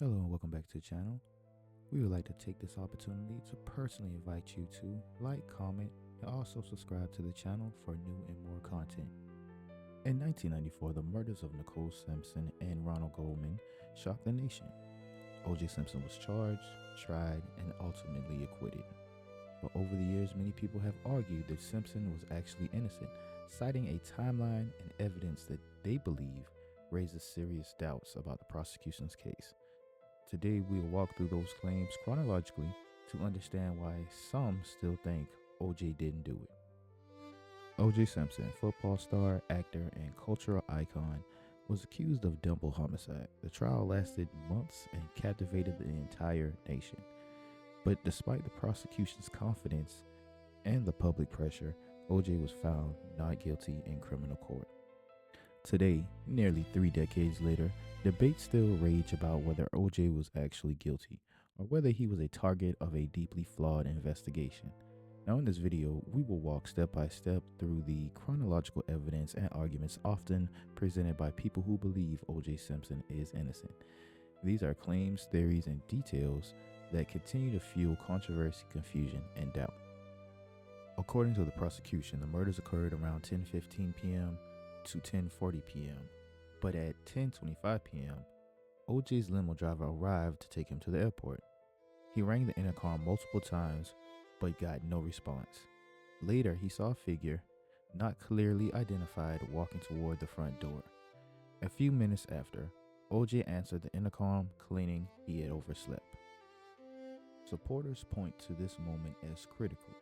Hello and welcome back to the channel. We would like to take this opportunity to personally invite you to like, comment, and also subscribe to the channel for new and more content. In 1994, the murders of Nicole Simpson and Ronald Goldman shocked the nation. OJ Simpson was charged, tried, and ultimately acquitted. But over the years, many people have argued that Simpson was actually innocent, citing a timeline and evidence that they believe raises serious doubts about the prosecution's case. Today, we'll walk through those claims chronologically to understand why some still think OJ didn't do it. OJ Simpson, football star, actor, and cultural icon, was accused of double homicide. The trial lasted months and captivated the entire nation. But despite the prosecution's confidence and the public pressure, OJ was found not guilty in criminal court. Today, nearly 3 decades later, debates still rage about whether OJ was actually guilty or whether he was a target of a deeply flawed investigation. Now, in this video, we will walk step by step through the chronological evidence and arguments often presented by people who believe OJ Simpson is innocent. These are claims, theories, and details that continue to fuel controversy, confusion, and doubt. According to the prosecution, the murders occurred around 10:15 p.m. to 10:40 p.m. But at 10:25 p.m., OJ's limo driver arrived to take him to the airport. He rang the intercom multiple times but got no response. Later, he saw a figure, not clearly identified, walking toward the front door. A few minutes after, OJ answered the intercom, claiming he had overslept. Supporters point to this moment as critical.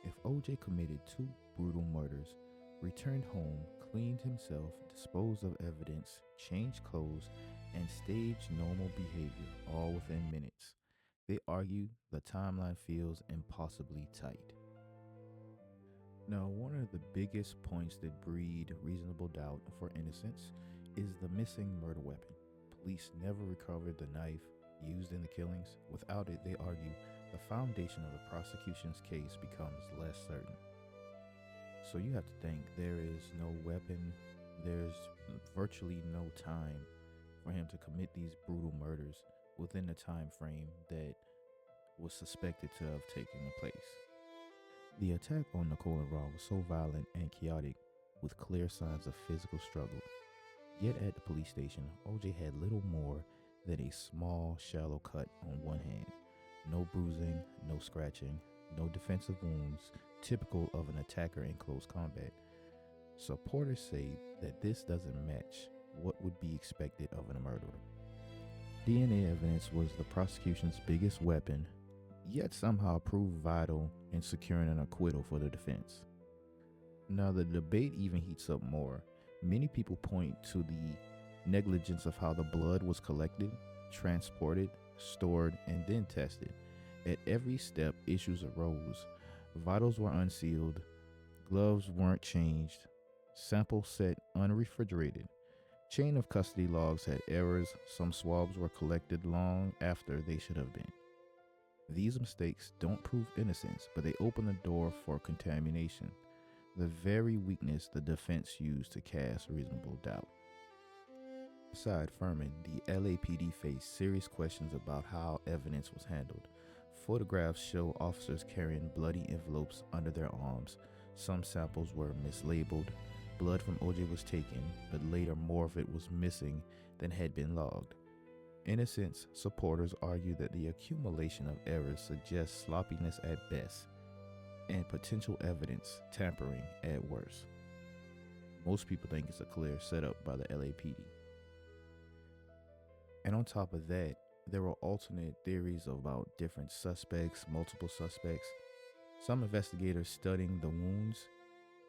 If OJ committed two brutal murders, returned home, cleaned himself, disposed of evidence, changed clothes, and staged normal behavior all within minutes, they argue the timeline feels impossibly tight. Now, one of the biggest points that breed reasonable doubt for innocence is the missing murder weapon. Police never recovered the knife used in the killings. Without it, they argue, the foundation of the prosecution's case becomes less certain. So you have to think there is no weapon, there's virtually no time for him to commit these brutal murders within the time frame that was suspected to have taken place. The attack on Nicole and Ron was so violent and chaotic, with clear signs of physical struggle. Yet at the police station, OJ had little more than a small, shallow cut on one hand. No bruising, no scratching, no defensive wounds, typical of an attacker in close combat. Supporters say that this doesn't match what would be expected of a murderer. DNA evidence was the prosecution's biggest weapon, yet somehow proved vital in securing an acquittal for the defense. Now, the debate even heats up more. Many people point to the negligence of how the blood was collected, transported, stored, and then tested. At every step, issues arose. Vitals were unsealed, gloves weren't changed, samples set unrefrigerated. Chain of custody logs had errors, some swabs were collected long after they should have been. These mistakes don't prove innocence, but they open the door for contamination, the very weakness the defense used to cast reasonable doubt. Beside Furman, the LAPD faced serious questions about how evidence was handled. Photographs show officers carrying bloody envelopes under their arms. Some samples were mislabeled. Blood from OJ was taken, but later more of it was missing than had been logged. Innocence supporters argue that the accumulation of errors suggests sloppiness at best and potential evidence tampering at worst. Most people think it's a clear setup by the LAPD. And on top of that, there were alternate theories about different suspects, multiple suspects. Some investigators studying the wounds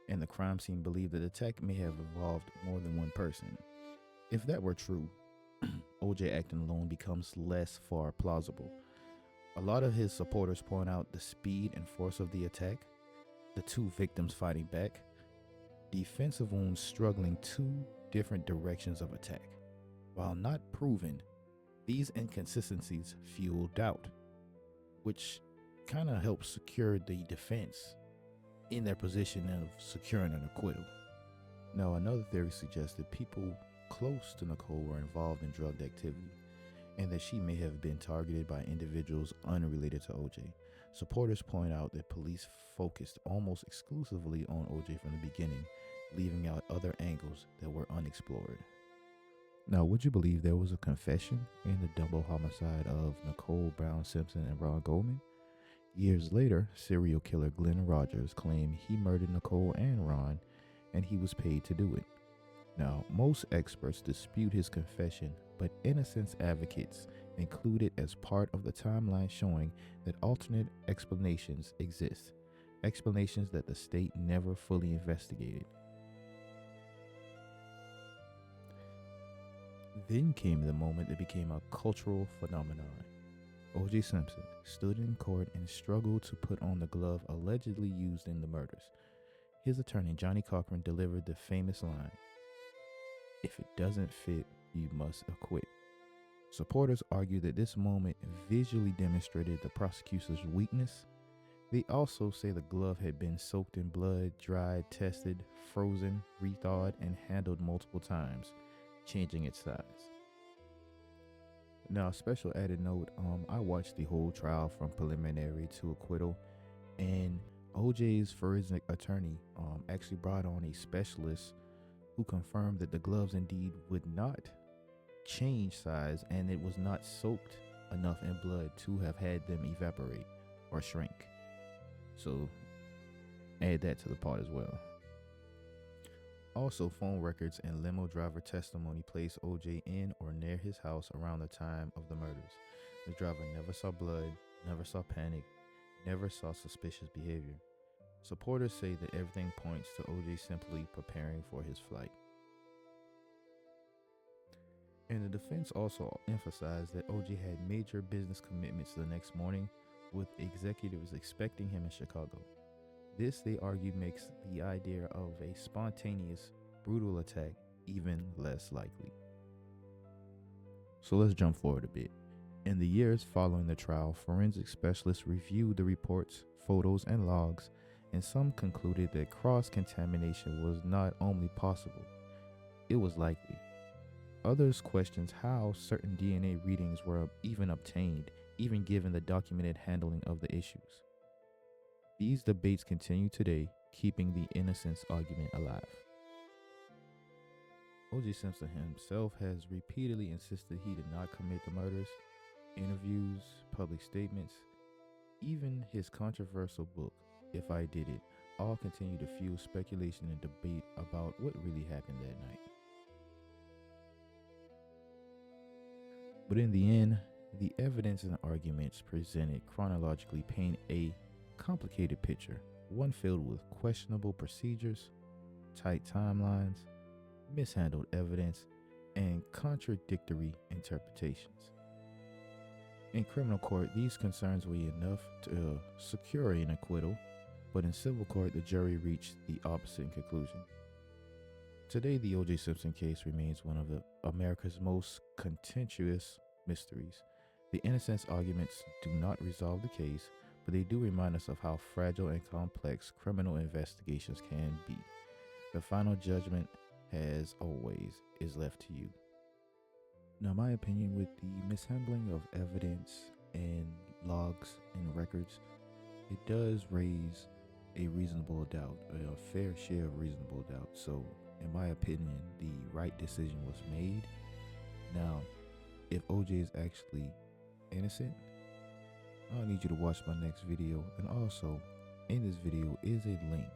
and the crime scene believe that the attack may have involved more than one person. If that were true, OJ acting alone becomes less far plausible. A lot of his supporters point out the speed and force of the attack, the two victims fighting back, defensive wounds struggling two different directions of attack. While not proven, these inconsistencies fuel doubt, which kind of helps secure the defense in their position of securing an acquittal. Now, another theory suggests that people close to Nicole were involved in drug activity. and that she may have been targeted by individuals unrelated to OJ. Supporters point out that police focused almost exclusively on OJ from the beginning, leaving out other angles that were unexplored. Now, would you believe there was a confession in the double homicide of Nicole Brown Simpson and Ron Goldman? Years later, serial killer Glenn Rogers claimed he murdered Nicole and Ron, and he was paid to do it. Now, most experts dispute his confession, but innocence advocates include it as part of the timeline showing that alternate explanations exist, explanations that the state never fully investigated. Then came the moment that became a cultural phenomenon. OJ Simpson stood in court and struggled to put on the glove allegedly used in the murders. His attorney, Johnny Cochran, delivered the famous line, "If it doesn't fit, you must acquit." Supporters argue that this moment visually demonstrated the prosecution's weakness. They also say the glove had been soaked in blood, dried, tested, frozen, rethawed, and handled multiple times, changing its size. Now, a special added note, I watched the whole trial from preliminary to acquittal, and OJ's forensic attorney actually brought on a specialist who confirmed that the gloves indeed would not change size and it was not soaked enough in blood to have had them evaporate or shrink. So add that to the pot as well. Also, phone records and limo driver testimony place OJ in or near his house around the time of the murders. The driver never saw blood, never saw panic, never saw suspicious behavior. Supporters say that everything points to OJ simply preparing for his flight. And the defense also emphasized that OJ had major business commitments the next morning, with executives expecting him in Chicago. This, they argue, makes the idea of a spontaneous, brutal attack even less likely. So let's jump forward a bit. In the years following the trial, forensic specialists reviewed the reports, photos, and logs, and some concluded that cross-contamination was not only possible, it was likely. Others questioned how certain DNA readings were even obtained, even given the documented handling of the issues. These debates continue today, keeping the innocence argument alive. OJ Simpson himself has repeatedly insisted he did not commit the murders. Interviews, public statements, even his controversial book, If I Did It, all continue to fuel speculation and debate about what really happened that night. But in the end, the evidence and arguments presented chronologically paint a complicated picture, one filled with questionable procedures, tight timelines, mishandled evidence, and contradictory interpretations. In criminal court, these concerns were enough to secure an acquittal, but in civil court, the jury reached the opposite conclusion. Today, the O.J. Simpson case remains one of America's most contentious mysteries. The innocence arguments do not resolve the case, but they do remind us of how fragile and complex criminal investigations can be. The final judgment, as always, is left to you. Now, my opinion with the mishandling of evidence and logs and records, it does raise a reasonable doubt, a fair share of reasonable doubt. So, in my opinion, the right decision was made. Now, if OJ is actually innocent, I need you to watch my next video. And also, in this video is a link.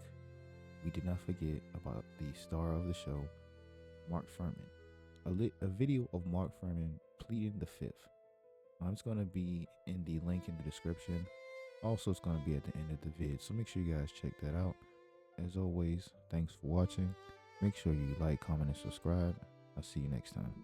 We did not forget about the star of the show, Mark Furman. A video of Mark Furman pleading the fifth. It's going to be in the link in the description. Also, it's going to be at the end of the vid. So make sure you guys check that out. As always, thanks for watching. Make sure you like, comment, and subscribe. I'll see you next time.